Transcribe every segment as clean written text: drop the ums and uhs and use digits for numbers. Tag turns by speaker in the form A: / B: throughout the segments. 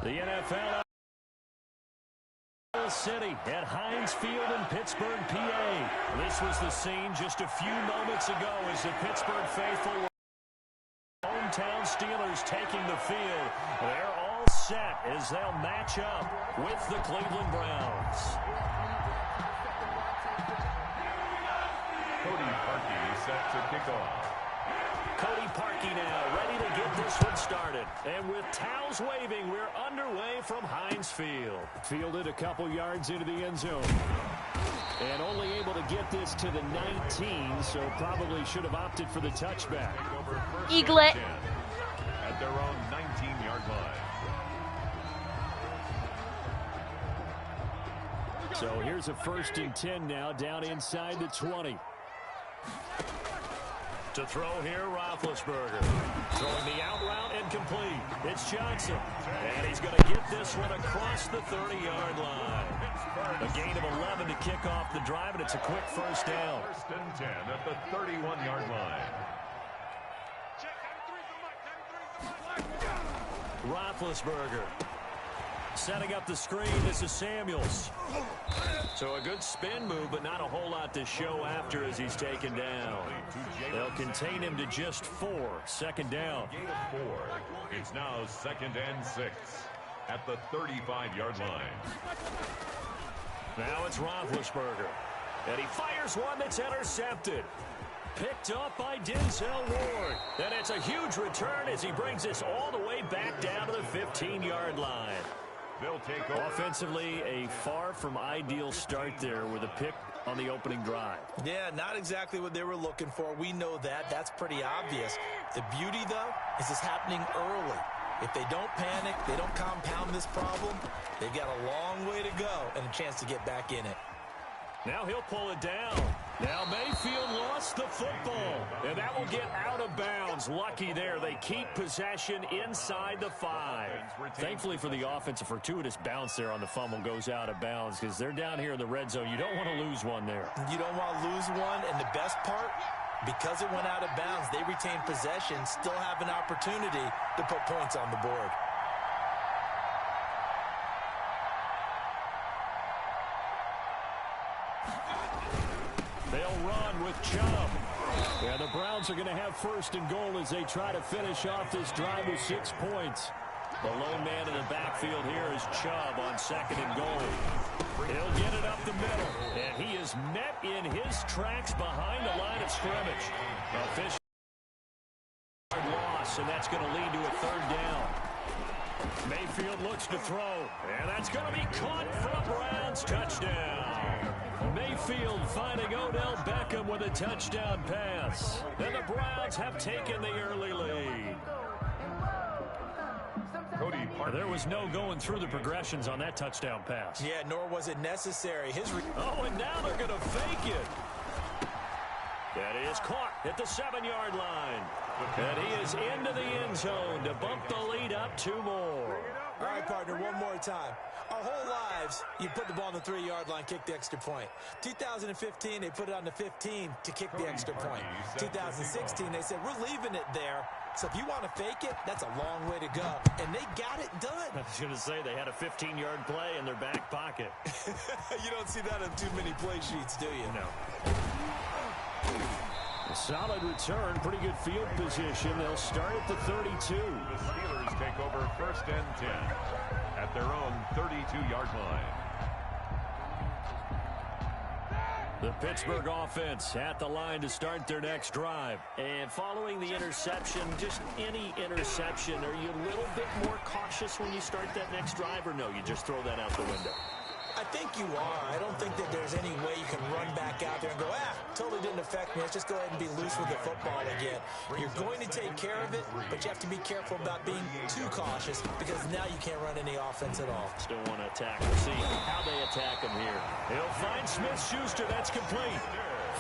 A: The NFL City at Heinz Field in Pittsburgh, PA. This was the scene just a few moments ago as the Pittsburgh faithful were hometown Steelers taking the field. They're all set as they'll match up with the Cleveland Browns.
B: Cody Parkey set to kick off.
A: Cody Parkey now ready to get this one started. And with towels waving, we're underway from Heinz Field. Fielded a couple yards into the end zone. And only able to get this to the 19, so probably should have opted for the touchback.
C: Eaglet.
B: At their own 19-yard line.
A: So here's a 1st and 10 now, down inside the 20. To throw here, Roethlisberger. Throwing the out route and complete. It's Johnson. And he's going to get this one across the 30-yard line. A gain of 11 to kick off the drive, and it's a quick first down.
B: 1st and 10 at the 31-yard line.
A: Roethlisberger. Setting up the screen. This is Samuels. So a good spin move, but not a whole lot to show after as he's taken down. They'll contain him to just 4. 2nd down.
B: Gain of 4. It's now 2nd and 6 at the 35-yard line.
A: Now it's Roethlisberger. And he fires one that's intercepted. Picked up by Denzel Ward. And it's a huge return as he brings this all the way back down to the 15-yard line.
B: They'll take over.
A: Offensively, a far from ideal start there with a pick on the opening drive.
D: Yeah, not exactly what they were looking for. We know that. That's pretty obvious. The beauty, though, is it's happening early. If they don't panic, they don't compound this problem, they've got a long way to go and a chance to get back in it.
A: Now he'll pull it down. Now Mayfield lost the football, and that will get out of bounds. Lucky there. They keep possession inside the 5. Thankfully for the offense, a fortuitous bounce there on the fumble goes out of bounds because they're down here in the red zone. You don't want to lose one there.
D: You don't want to lose one, and the best part, because it went out of bounds, they retain possession, still have an opportunity to put points on the board.
A: They'll run with Chubb. Yeah, the Browns are going to have 1st and goal as they try to finish off this drive with 6 points. The lone man in the backfield here is Chubb on 2nd and goal. He'll get it up the middle, and he is met in his tracks behind the line of scrimmage. Official loss, and that's going to lead to a 3rd down. Mayfield looks to throw, and that's going to be caught for a Browns touchdown. Mayfield finding Odell Beckham with a touchdown pass. And the Browns have taken the early lead.
B: Cody Parkey.
A: There was no going through the progressions on that touchdown pass.
D: Yeah, nor was it necessary.
A: Oh, and now they're going to fake it. That is caught at the 7-yard line. And he is into the end zone to bump the lead up 2 more.
D: All right, partner, one more time. Our whole lives, you put the ball on the 3-yard line, kick the extra point. 2015, they put it on the 15 to kick the extra point. 2016, they said, we're leaving it there. So if you want to fake it, that's a long way to go. And they got it done.
A: I was going to say they had a 15-yard play in their back pocket.
D: You don't see that on too many play sheets, do you?
A: No. A solid return, pretty good field position. They'll start at the 32.
B: The Steelers take over 1st and 10 at their own 32-yard line.
A: The Pittsburgh offense at the line to start their next drive. And following the interception, just any interception, are you a little bit more cautious when you start that next drive, or no, you just throw that out the window?
D: I think you are. I don't think that there's any way you can run back out there and go, totally didn't affect me. Let's just go ahead and be loose with the football again. You're going to take care of it, but you have to be careful about being too cautious because now you can't run any offense at all.
A: Still want to attack. We'll see how they attack him here. He'll find Smith-Schuster. That's complete.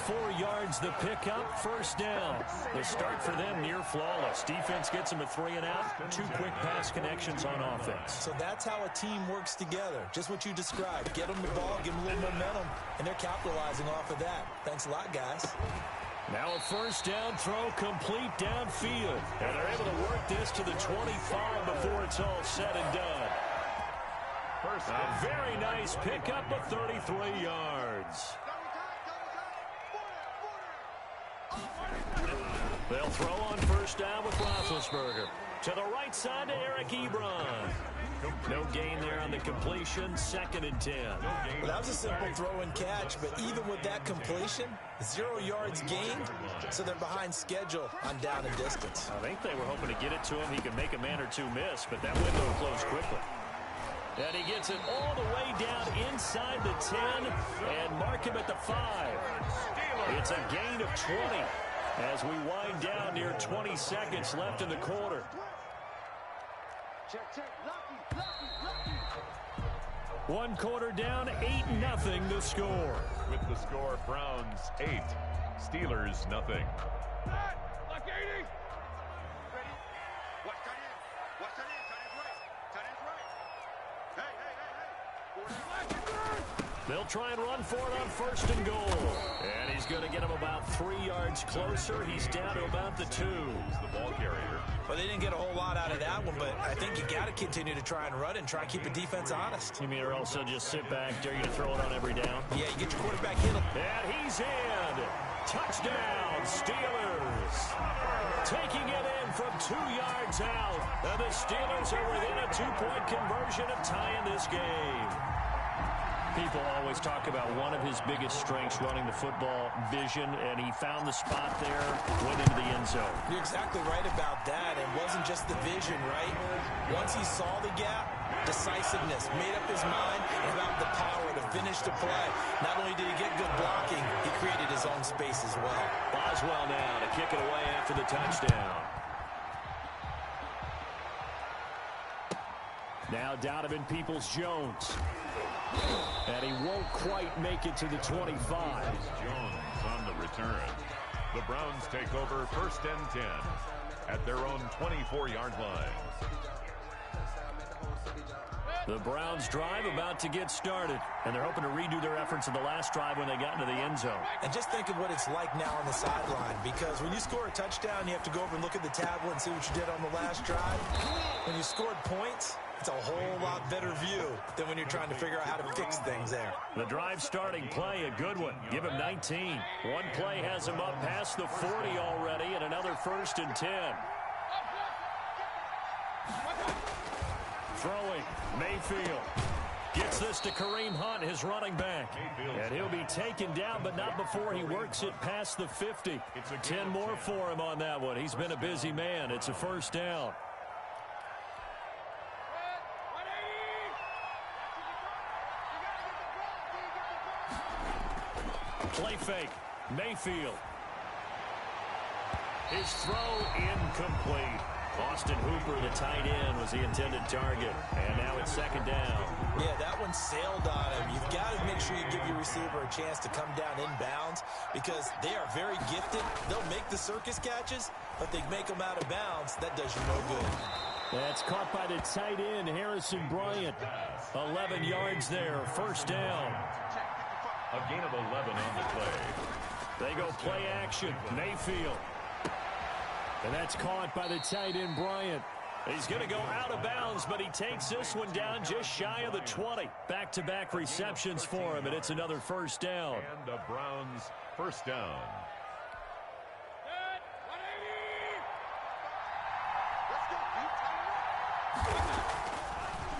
A: 4 yards the pickup, 1st down. The start for them near flawless. Defense gets them a 3 and out. 2 quick pass connections on offense.
D: So that's how a team works together. Just what you described. Get them the ball, give them a little momentum, and they're capitalizing off of that. Thanks a lot, guys.
A: Now a 1st down throw complete downfield. And they're able to work this to the 25 before it's all said and done.
B: first.
A: A very nice pickup of 33 yards. They'll throw on first down with Roethlisberger. To the right side to Eric Ebron. No gain there on the completion. 2nd and 10.
D: Well, that was a simple throw and catch, but even with that completion, 0 yards gained, so they're behind schedule on down and distance.
A: I think they were hoping to get it to him. He could make a man or two miss, but that window closed quickly. And he gets it all the way down inside the 10 and mark him at the 5. It's a gain of 20 as we wind down near 20 seconds left in the quarter. One quarter down, 8-0 the score.
B: With the score, Browns 8, Steelers nothing.
A: They'll try and run for it on 1st and goal. And he's going to get him about 3 yards closer. He's down to about the 2.
B: The ball carrier.
D: Well, they didn't get a whole lot out of that one, but I think you got to continue to try and run and try and keep the defense honest.
A: You mean or else they'll just sit back, dare you to throw it on every down?
D: Yeah, you get your quarterback hit him.
A: And he's in. Touchdown, Steelers. Taking it in from 2 yards out. And the Steelers are within a 2-point conversion of tying this game. People always talk about one of his biggest strengths running the football, vision, and he found the spot there, went into the end zone.
D: You're exactly right about that. It wasn't just the vision, right? Once he saw the gap, decisiveness, made up his mind about the power to finish the play. Not only did he get good blocking, he created his own space as well.
A: Boswell now to kick it away after the touchdown. Now Donovan Peoples-Jones. And he won't quite make it to the 25.
B: Jones on the return. The Browns take over 1st and 10 at their own 24-yard line.
A: The Browns drive about to get started, and they're hoping to redo their efforts in the last drive when they got into the end zone.
D: And just think of what it's like now on the sideline, because when you score a touchdown, you have to go over and look at the tablet and see what you did on the last drive. When you scored points, it's a whole lot better view than when you're trying to figure out how to fix things there.
A: The drive starting play, a good one. Give him 19. One play has him up past the 40 already, and another 1st and 10. Throwing, Mayfield. Gets this to Kareem Hunt, his running back. And he'll be taken down, but not before he works it past the 50. 10 more for him on that one. He's been a busy man. It's a 1st down. Play fake. Mayfield. His throw incomplete. Austin Hooper, the tight end, was the intended target. And now it's 2nd down.
D: Yeah, that one sailed on him. You've got to make sure you give your receiver a chance to come down inbounds because they are very gifted. They'll make the circus catches, but they make them out of bounds. That does you no good.
A: That's caught by the tight end, Harrison Bryant. 11 yards there, 1st down.
B: A gain of 11 on the play.
A: They go play action. Mayfield. And that's caught by the tight end, Bryant. He's going to go out of bounds, but he takes this one down just shy of the 20. Back-to-back receptions for him, and it's another 1st down.
B: And the Browns 1st down.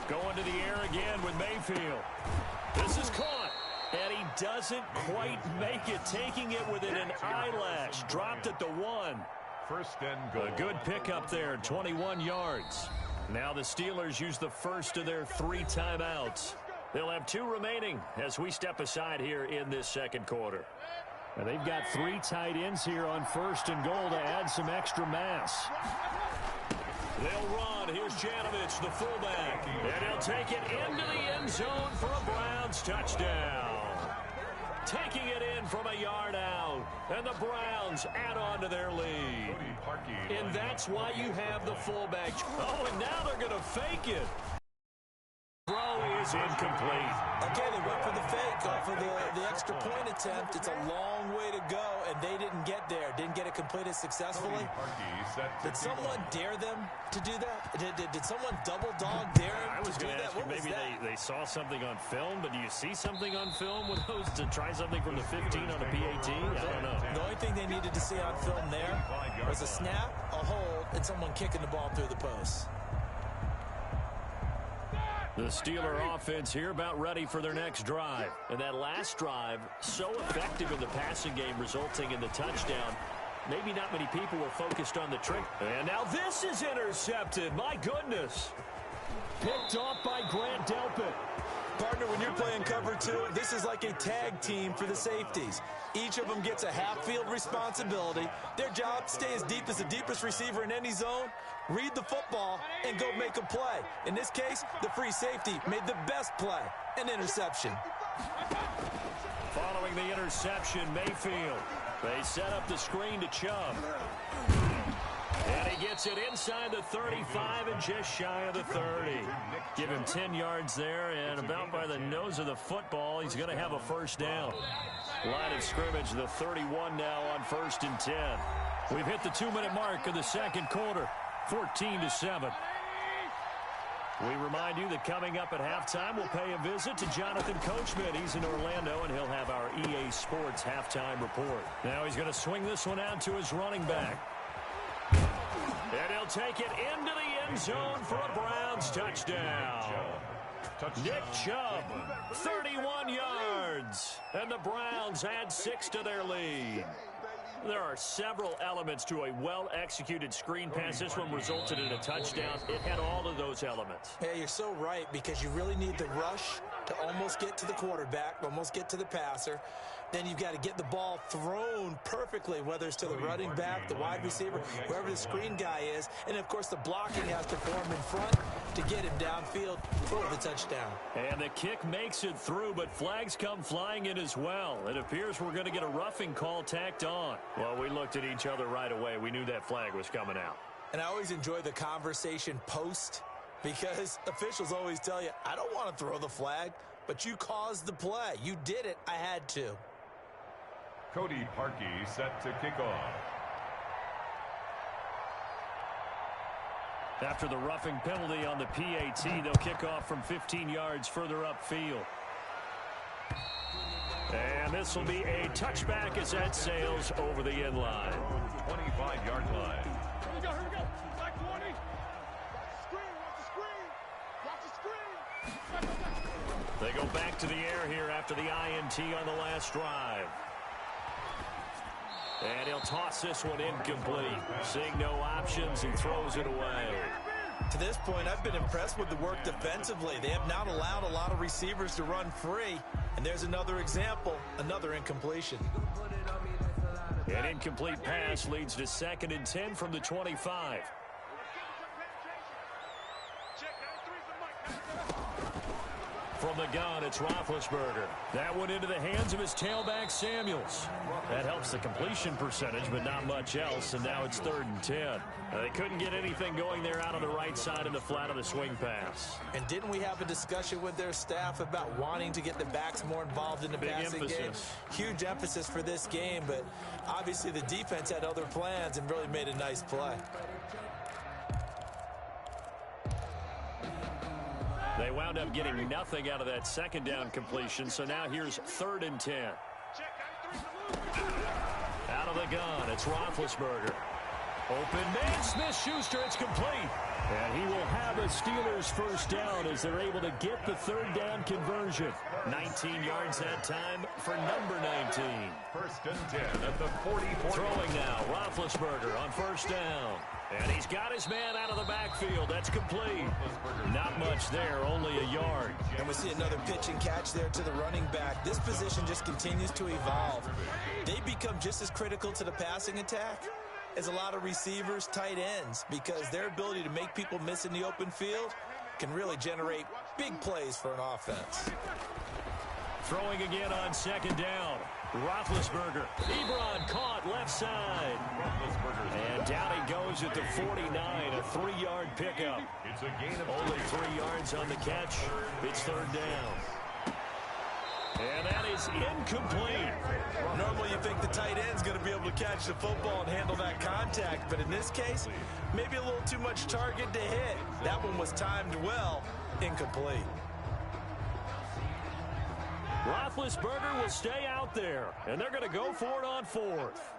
A: Going to the air again with Mayfield. This is caught. And he doesn't quite make it, taking it within an eyelash. Dropped at the 1.
B: 1st and goal.
A: A good pickup there, 21 yards. Now the Steelers use the first of their 3 timeouts. They'll have 2 remaining as we step aside here in this 2nd quarter. And they've got 3 tight ends here on 1st and goal to add some extra mass. They'll run. Here's Janovich, the fullback. And he'll take it into the end zone for a Browns touchdown. Taking it in from a yard out. And the Browns add on to their lead. And that's why you have the fullback. Oh, and now they're going to fake it. Throw is incomplete.
D: Okay, they went for the fake off of the extra point attempt. It's a long way to go, and they didn't get there. Didn't get it completed successfully. Did someone dare them to do that? Did someone double dog dare them to do that?
A: What was that? Maybe they saw something on film, but do you see something on film with those to try something from the 15 on a PAT? I don't know.
D: The only thing they needed to see on film there was a snap, a hold, and someone kicking the ball through the post.
A: The Steeler offense here about ready for their next drive. And that last drive, so effective in the passing game, resulting in the touchdown. Maybe not many people were focused on the trick. And now this is intercepted. My goodness. Picked off by Grant Delpit.
D: Partner, when you're playing cover two, this is like a tag team for the safeties. Each of them gets a half-field responsibility. Their job, stay as deep as the deepest receiver in any zone, read the football, and go make a play. In this case, the free safety made the best play, an interception.
A: Following the interception, Mayfield. They set up the screen to Chubb. And he gets it inside the 35 and just shy of the 30. Give him 10 yards there, and about by the nose of the football, he's going to have a first down. Line of scrimmage, the 31 now on 1st and 10. We've hit the 2-minute mark of the second quarter, 14-7. We remind you that coming up at halftime, we'll pay a visit to Jonathan Coachman. He's in Orlando, and he'll have our EA Sports halftime report. Now he's going to swing this one out to his running back. And he'll take it into the end zone for a Browns touchdown. Nick Chubb, 31 yards. And the Browns add 6 to their lead. There are several elements to a well-executed screen pass. This one resulted in a touchdown. It had all of those elements.
D: Yeah, you're so right, because you really need the rush to almost get to the quarterback, almost get to the passer. Then you've got to get the ball thrown perfectly, whether it's to the running back, the wide receiver, wherever the screen guy is. And, of course, the blocking has to form in front to get him downfield for the touchdown.
A: And the kick makes it through, but flags come flying in as well. It appears we're going to get a roughing call tacked on. Well, we looked at each other right away. We knew that flag was coming out.
D: And I always enjoy the conversation post, because officials always tell you, I don't want to throw the flag, but you caused the play. You did it. I had to.
B: Cody Parkey set to kick off.
A: After the roughing penalty on the PAT, they'll kick off from 15 yards further upfield. And this will be a touchback as that sails over the end line.
B: 25-yard line.
C: Here we go. Back 20. Watch the screen.
A: They go back to the air here after the INT on the last drive. And he'll toss this one incomplete. Seeing no options, he throws it away.
D: To this point, I've been impressed with the work defensively. They have not allowed a lot of receivers to run free. And there's another example, another incompletion.
A: An incomplete pass leads to 2nd and 10 from the 25. From the gun, it's Roethlisberger. That one into the hands of his tailback, Samuels. That helps the completion percentage, but not much else, and now it's 3rd and 10. They couldn't get anything going there out on the right side in the flat of the swing pass.
D: And didn't we have a discussion with their staff about wanting to get the backs more involved in the passing game? Huge emphasis for this game, but obviously the defense had other plans and really made a nice play.
A: They wound up getting nothing out of that 2nd down completion, so now here's 3rd and 10. Out of the gun, it's Roethlisberger. Open man, Smith-Schuster, it's complete. And he will have a Steelers first down as they're able to get the 3rd down conversion. 19 yards that time for number 19.
B: 1st and 10 at the 44.
A: Throwing now, Roethlisberger on 1st down. And he's got his man out of the backfield. That's complete. Not much there, only a yard.
D: And we see another pitch and catch there to the running back. This position just continues to evolve. They become just as critical to the passing attack as a lot of receivers, tight ends, because their ability to make people miss in the open field can really generate big plays for an offense.
A: Throwing again on second down. Roethlisberger. Ebron caught left side. And down he goes at the 49. A 3-yard pickup.
B: It's a gain of
A: only 3 yards on the catch. It's third down. And that is incomplete.
D: Normally you think the tight end's going to be able to catch the football and handle that contact, but in this case, maybe a little too much target to hit. That one was timed well. Incomplete.
A: Roethlisberger will stay out there, and they're going to go for it on fourth.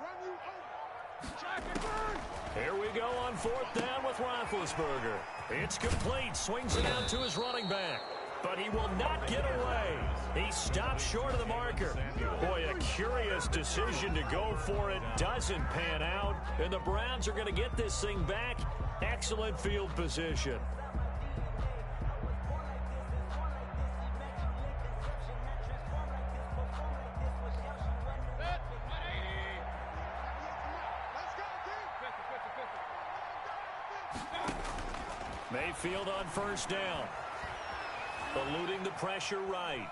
A: Here we go on fourth down with Roethlisberger. It's complete. Swings it out to his running back. But he will not get away. He stops short of the marker. Boy, a curious decision to go for it. Doesn't pan out. And the Browns are going to get this thing back. Excellent field position. Mayfield on first down. Eluding the pressure right.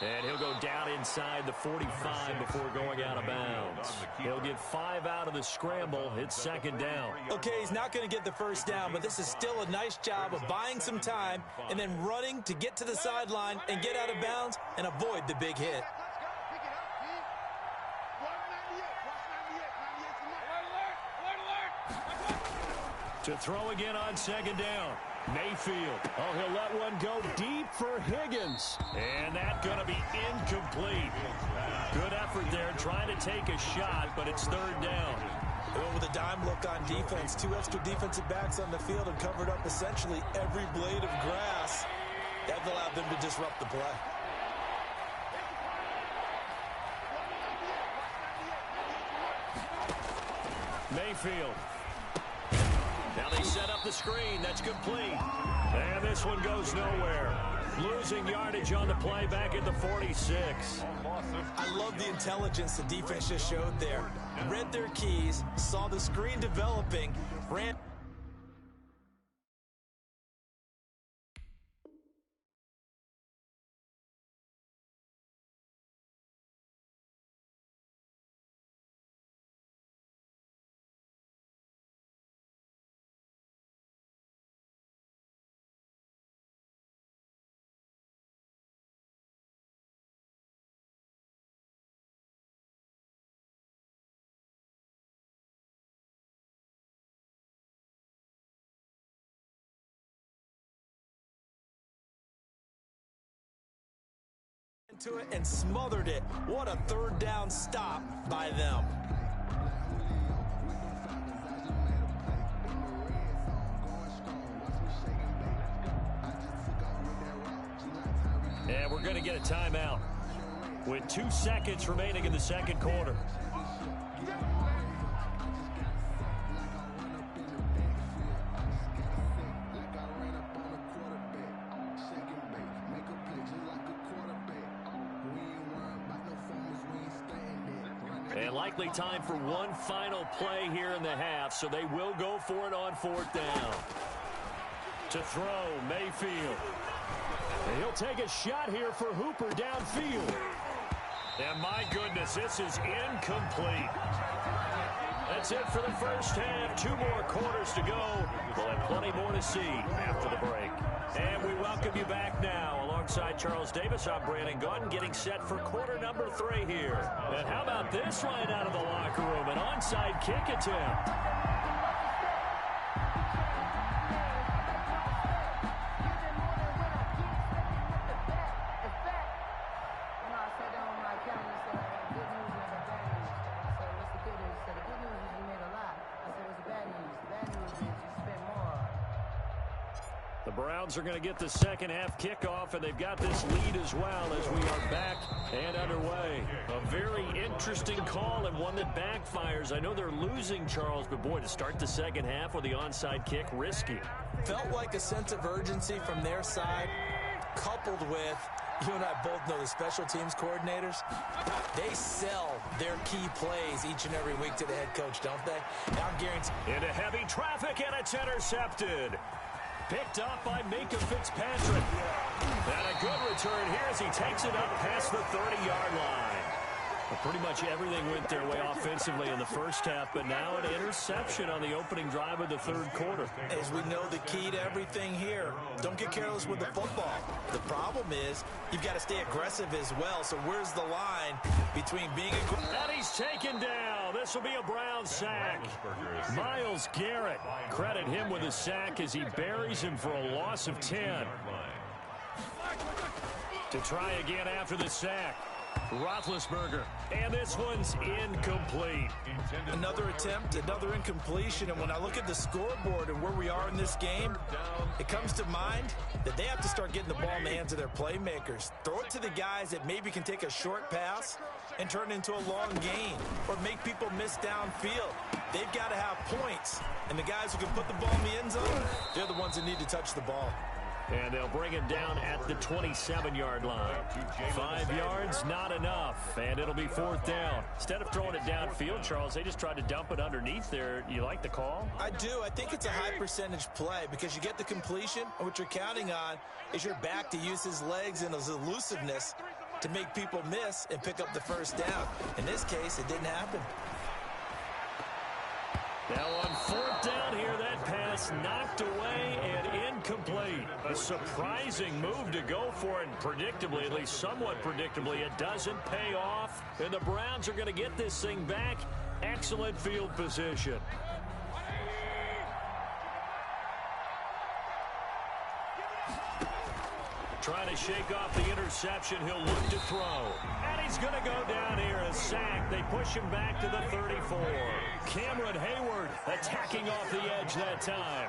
A: And he'll go down inside the 45 before going out of bounds. He'll get 5 out of the scramble. It's second down.
D: Okay, he's not going to get the first down, but this is still a nice job of buying some time and then running to get to the sideline and get out of bounds and avoid the big hit.
A: To throw again on second down. Mayfield. Oh, he'll let one go deep for Higgins. And that's going to be incomplete. Good effort there trying to take a shot, but it's third down.
D: With a dime look on defense, 2 extra defensive backs on the field and covered up essentially every blade of grass. That allowed them to disrupt the play.
A: Mayfield. Now they set up the screen. That's complete. And this one goes nowhere. Losing yardage on the play back at the 46.
D: I love the intelligence the defense just showed there. Read their keys, saw the screen developing, ran. To it and smothered it. What a third down stop by them.
A: And we're going to get a timeout with 2 seconds remaining in the second quarter. And likely time for one final play here in the half, so they will go for it on fourth down. To throw, Mayfield. And he'll take a shot here for Hooper downfield. And my goodness, this is incomplete. That's it for the first half. 2 more quarters to go. We'll have plenty more to see after the break. And we welcome you back now. Alongside Charles Davis, I'm Brandon Gaudin, getting set for quarter number 3 here. And how about this right out of the locker room? An onside kick attempt. Browns are going to get the second half kickoff, and they've got this lead as well as we are back and underway. A very interesting call and one that backfires. I know they're losing, Charles, but boy, to start the second half with the onside kick, risky.
D: Felt like a sense of urgency from their side, coupled with, you and I both know the special teams coordinators, they sell their key plays each and every week to the head coach, don't they? Now I'm guaranteed.
A: Into heavy traffic, and it's intercepted. Picked up by Minka Fitzpatrick. And a good return here as he takes it up past the 30-yard line. Well, pretty much everything went their way offensively in the first half, but now an interception on the opening drive of the third quarter.
D: As we know, the key to everything here, don't get careless with the football. The problem is you've got to stay aggressive as well. So where's the line between being aggressive?
A: And he's taken down. This will be a Brown sack. Myles Garrett, credit him with a sack as he buries him for a loss of 10. To try again after the sack. Roethlisberger, and this one's incomplete.
D: Another attempt, another incompletion, and when I look at the scoreboard and where we are in this game, it comes to mind that they have to start getting the ball in the hands of their playmakers. Throw it to the guys that maybe can take a short pass and turn it into a long gain or make people miss downfield. They've got to have points, and the guys who can put the ball in the end zone, they're the ones that need to touch the ball.
A: And they'll bring him down at the 27-yard line. 5 yards, not enough, and it'll be fourth down. Instead of throwing it downfield, Charles, they just tried to dump it underneath there. You like the call?
D: I do. I think it's a high percentage play because you get the completion, and what you're counting on is your back to use his legs and his elusiveness to make people miss and pick up the first down. In this case, it didn't happen.
A: Now on fourth down here, that pass knocked away and incomplete. A surprising move to go for it, and predictably, at least somewhat predictably, it doesn't pay off. And the Browns are going to get this thing back. Excellent field position. Trying to shake off the interception. He'll look to throw. And he's going to go down here. A sack. They push him back to the 34. Cameron Hayward attacking off the edge that time.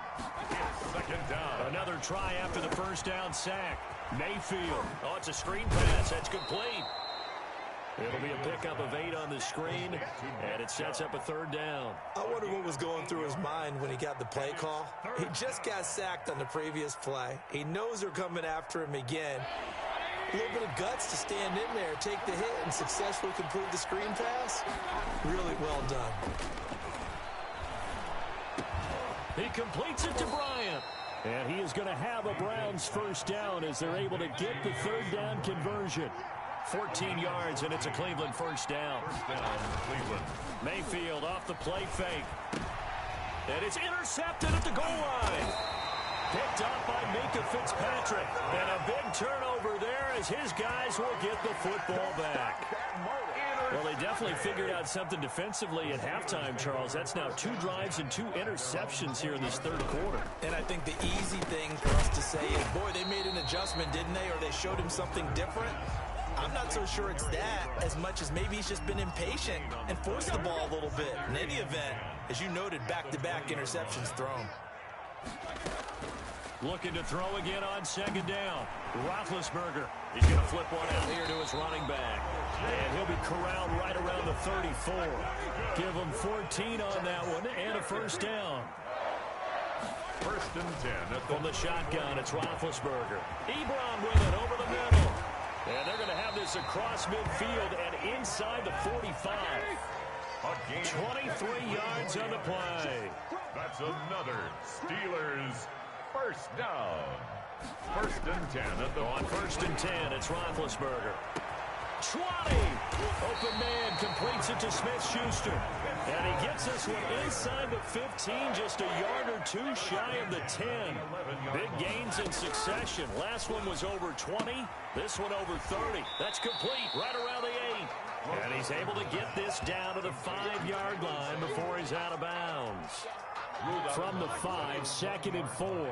B: Second down.
A: Another try after the first down sack. Mayfield. Oh, it's a screen pass. That's complete. It'll be a pickup of 8 on the screen, and it sets up a third down.
D: I wonder what was going through his mind when he got the play call. He just got sacked on the previous play. He knows they're coming after him again. A little bit of guts to stand in there, take the hit, and successfully complete the screen pass. Really well done.
A: He completes it to Bryant. And he is going to have a Browns first down as they're able to get the third down conversion. 14 yards, and it's a Cleveland first down.
B: Cleveland.
A: Mayfield off the play fake. And it's intercepted at the goal line. Picked up by Minka Fitzpatrick. And a big turnover there as his guys will get the football back. Well, they definitely figured out something defensively at halftime, Charles. That's now 2 drives and 2 interceptions here in this third quarter.
D: And I think the easy thing for us to say is, boy, they made an adjustment, didn't they? Or they showed him something different. I'm not so sure it's that as much as maybe he's just been impatient and forced the ball a little bit. In any event, as you noted, back-to-back interceptions thrown.
A: Looking to throw again on second down. Roethlisberger. He's going to flip one out here to his running back. And he'll be corralled right around the 34. Give him 14 on that one and a first down.
B: First and 10.
A: From the shotgun, it's Roethlisberger. Ebron with it over the middle. And they're going to have this across midfield and inside the 45. 23 yards on the play.
B: That's another Steelers first down. First and 10 at the
A: on first and 10, it's Roethlisberger. 20. Open man completes it to Smith-Schuster. And he gets this one inside the 15, just a yard or 2 shy of the 10. Big gains in succession. Last one was over 20. This one over 30. That's complete right around the 8. And he's able to get this down to the 5-yard line before he's out of bounds. From the 5, second and 4.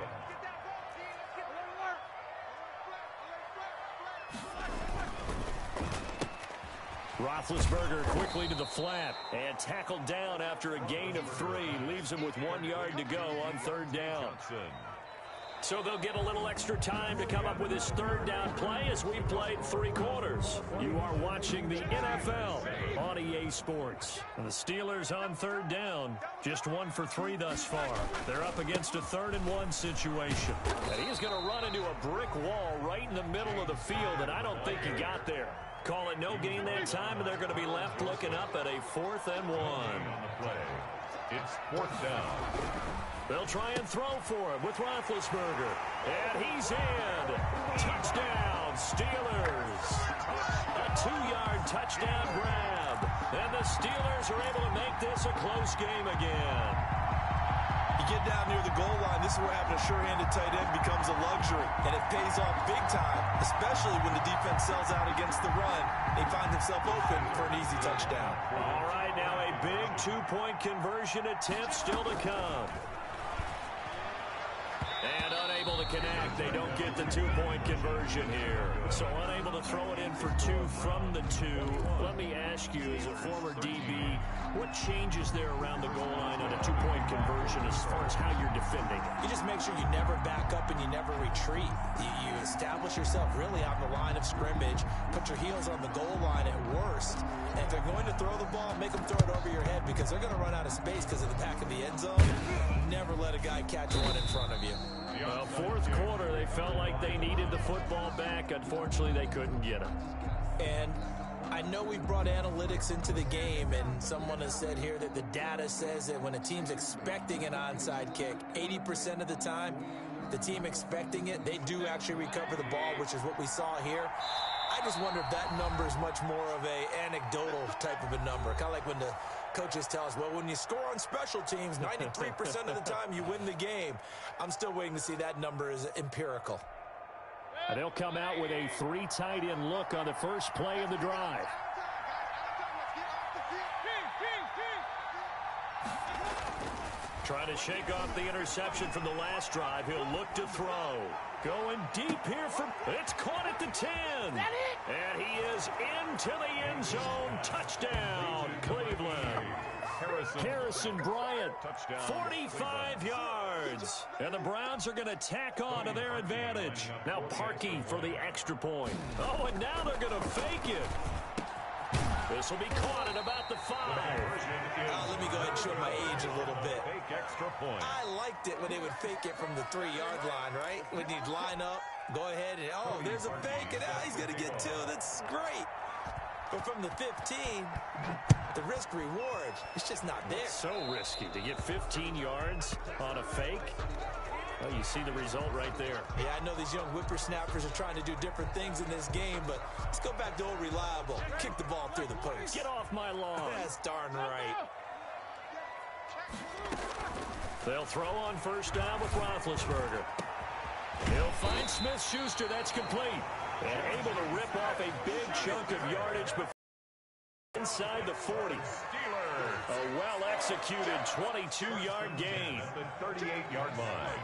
A: Roethlisberger quickly to the flat and tackled down after a gain of 3. Leaves him with 1 yard to go on third down. So they'll get a little extra time to come up with his third down play as we played 3 quarters. You are watching the NFL on EA Sports. And the Steelers on third down, just 1 for 3 thus far. They're up against a 3rd and 1 situation. And he's going to run into a brick wall right in the middle of the field, and I don't think he got there. Call it no gain that time, and they're going to be left looking up at a 4th and 1.
B: On the play, it's 4th down.
A: They'll try and throw for him with Roethlisberger. And he's in. Touchdown, Steelers. A 2-yard touchdown grab. And the Steelers are able to make this a close game again.
D: You get down near the goal line, this is where having a sure-handed tight end becomes a luxury. And it pays off big time, especially when the defense sells out against the run. He finds himself open for an easy touchdown.
A: All right, now a big 2-point conversion attempt still to come. And unable to connect. They don't get the 2-point conversion here. So unable to throw it in for 2 from the 2. Let me ask you, as a former DB, what changes there around the goal line on a 2-point conversion as far as how you're defending?
D: You just make sure you never back up and you never retreat. You establish yourself really on the line of scrimmage. Put your heels on the goal line at worst. And if they're going to throw the ball, make them throw it over your head because they're going to run out of space because of the back of the end zone. Never let a guy catch one in front of you.
A: Well, fourth quarter, they felt like they needed the football back. Unfortunately, they couldn't get it.
D: And I know we brought analytics into the game, and someone has said here that the data says that when a team's expecting an onside kick, 80% of the time, the team expecting it, they do actually recover the ball, which is what we saw here. I just wonder if that number is much more of a anecdotal type of a number. Kind of like when the coaches tell us, well, when you score on special teams, 93% of the time you win the game. I'm still waiting to see that number is empirical.
A: And they'll come out with a 3 tight end look on the first play of the drive. Trying to shake off the interception from the last drive. He'll look to throw. Going deep here for... It's caught at the 10. And he is into the end zone. Touchdown, Cleveland. Harrison Bryant, 45 yards. And the Browns are going to tack on to their advantage. Now Parkey for the extra point. Oh, and now they're going to fake it. This will be caught at about the 5.
D: Let me go ahead and show my age a little bit.
B: Extra point.
D: I liked it when they would fake it from the 3-yard line, right? When you'd line up, go ahead, and, oh, there's a fake, and now he's going to get 2. That's great. But from the 15, the risk-reward, it's just not there.
A: So risky to get 15 yards on a fake. Well, you see the result right there.
D: Yeah, I know these young whippersnappers are trying to do different things in this game, but let's go back to old reliable. Kick the ball through the post.
A: Get off my lawn.
D: That's darn right.
A: They'll throw on first down with Roethlisberger. He'll find Smith-Schuster. That's complete. And able to rip off a big chunk of yardage before inside the 40. A well-executed 22-yard gain.
B: At the 38-yard line.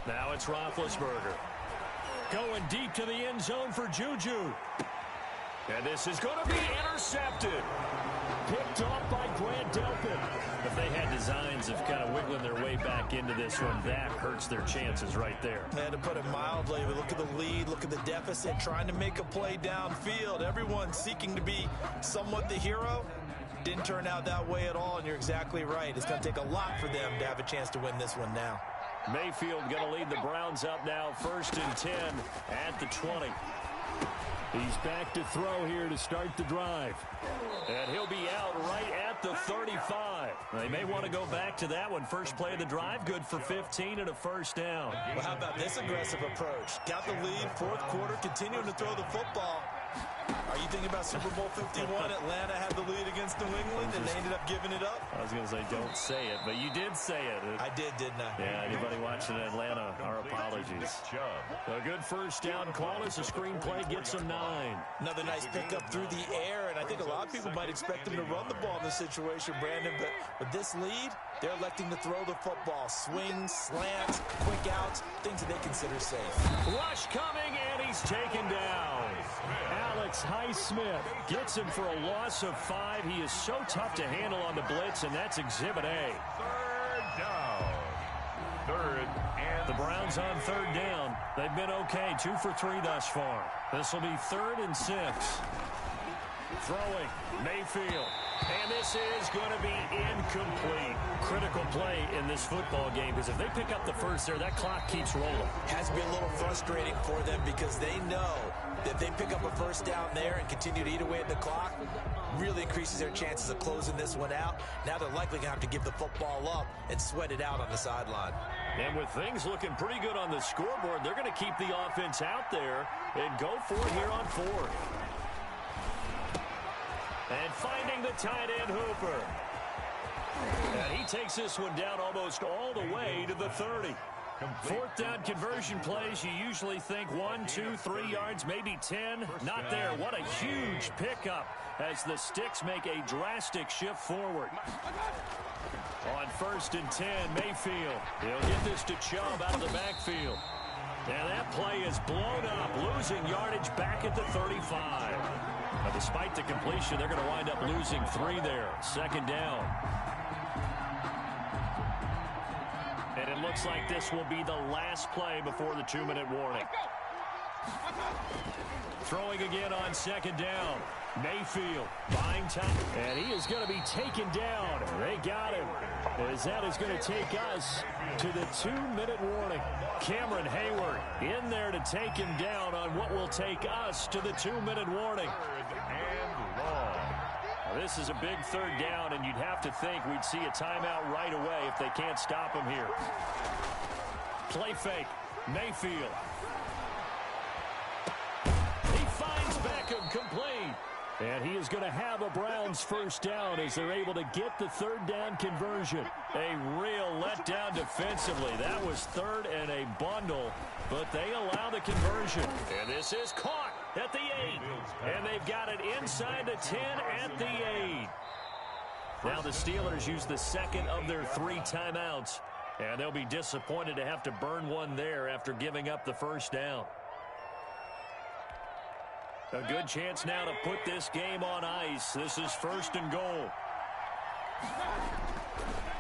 A: Now it's Roethlisberger. Going deep to the end zone for Juju. And this is going to be intercepted. Picked off by Grant Delpit. If they had designs of kind of wiggling their way back into this one, that hurts their chances right there.
D: To put it mildly, but look at the lead, look at the deficit, trying to make a play downfield. Everyone seeking to be somewhat the hero. Didn't turn out that way at all, and you're exactly right. It's going to take a lot for them to have a chance to win this one now.
A: Mayfield going to lead the Browns up now, 1st and 10 at the 20. He's back to throw here to start the drive. And he'll be out right at the 35. They may want to go back to that one. First play of the drive, good for 15 and a first down.
D: Well, how about this aggressive approach? Got the lead, 4th quarter, continuing to throw the football. Are you thinking about Super Bowl 51? Atlanta had the lead against New England, and they ended up giving it up?
A: I was going to say, don't say it, but you did say it.
D: I did, didn't I?
A: Yeah, anybody watching Atlanta, our apologies. A good first down call as the screenplay gets them 9.
D: Another nice pickup through the air, and I think a lot of people might expect them to run the ball in this situation, Brandon, but with this lead, they're electing to throw the football. Swings, slants, quick outs, things that they consider safe.
A: Rush coming, and he's taken down. Alex Highsmith gets him for a loss of 5. He is so tough to handle on the blitz, and that's Exhibit A.
B: 3rd down. 3rd and
A: the Browns on 3rd down. They've been okay, 2 for 3 thus far. This will be 3rd and 6. Throwing, Mayfield. And this is going to be incomplete. Critical play in this football game, because if they pick up the first there, that clock keeps rolling.
D: Has to be a little frustrating for them because they know If they pick up a first down there and continue to eat away at the clock, really increases their chances of closing this one out. Now they're likely going to have to give the football up and sweat it out on the sideline.
A: And with things looking pretty good on the scoreboard, they're going to keep the offense out there and go for it here on fourth. And finding the tight end Hooper. And he takes this one down almost all the way to the 30. Fourth down conversion plays, you usually think 1, 2, 3 yards, maybe 10. Not there. What a huge pickup as the Sticks make a drastic shift forward. On 1st and 10, Mayfield. He'll get this to Chubb out of the backfield. And that play is blown up, losing yardage back at the 35. Now, despite the completion, they're going to wind up losing 3 there. 2nd down. And it looks like this will be the last play before the 2-minute warning. Throwing again on 2nd down. Mayfield buying time. And he is going to be taken down. They got him. As that is going to take us to the 2-minute warning. Cameron Hayward in there to take him down on what will take us to the 2-minute warning.
B: And long.
A: This is a big 3rd down, and you'd have to think we'd see a timeout right away if they can't stop him here. Play fake. Mayfield. He finds Beckham complete. And he is going to have a Browns 1st down as they're able to get the 3rd down conversion. A real letdown defensively. That was 3rd and a bundle, but they allow the conversion. And this is caught at the 8. And they've got it inside the 10 at the 8. Now the Steelers use the 2nd of their 3 timeouts. And they'll be disappointed to have to burn one there after giving up the 1st down. A good chance now to put this game on ice. This is 1st and goal.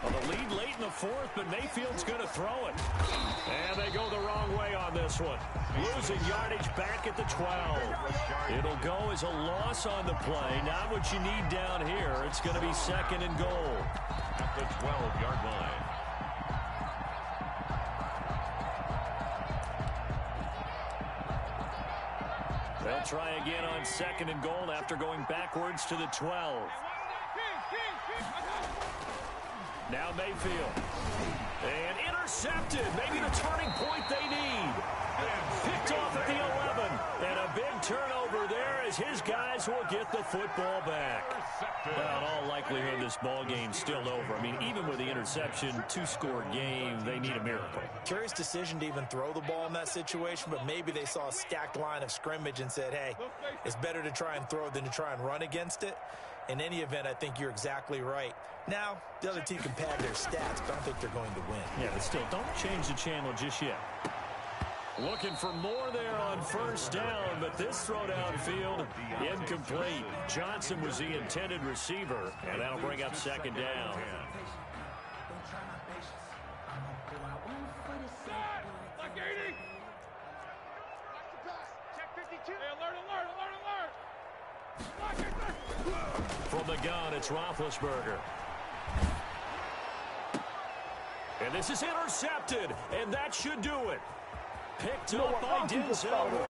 A: Well, the lead late in the 4th, but Mayfield's going to throw it. And they go the wrong way on this one. Losing yardage back at the 12. It'll go as a loss on the play. Not what you need down here. It's going to be 2nd and goal.
B: At the 12-yard line.
A: They'll try again on 2nd and goal after going backwards to the 12. Now Mayfield. And intercepted. Maybe the turning point they need. Picked off at the 11. And a big turnover there as his guys will get the football back. Now, in all likelihood, this ball game's still over. I mean, even with the interception, 2-score game, they need a miracle.
D: Curious decision to even throw the ball in that situation, but maybe they saw a stacked line of scrimmage and said, hey, it's better to try and throw than to try and run against it. In any event, I think you're exactly right. Now, the other team can pad their stats, but I don't think they're going to win.
A: Yeah, but still, don't change the channel just yet. Looking for more there on 1st down, but this throw downfield incomplete. Johnson was the intended receiver, and that'll bring up 2nd down.
C: Like 80. Check 52. Hey, alert.
A: From the gun, it's Roethlisberger. And this is intercepted, and that should do it. Picked up by Denzel.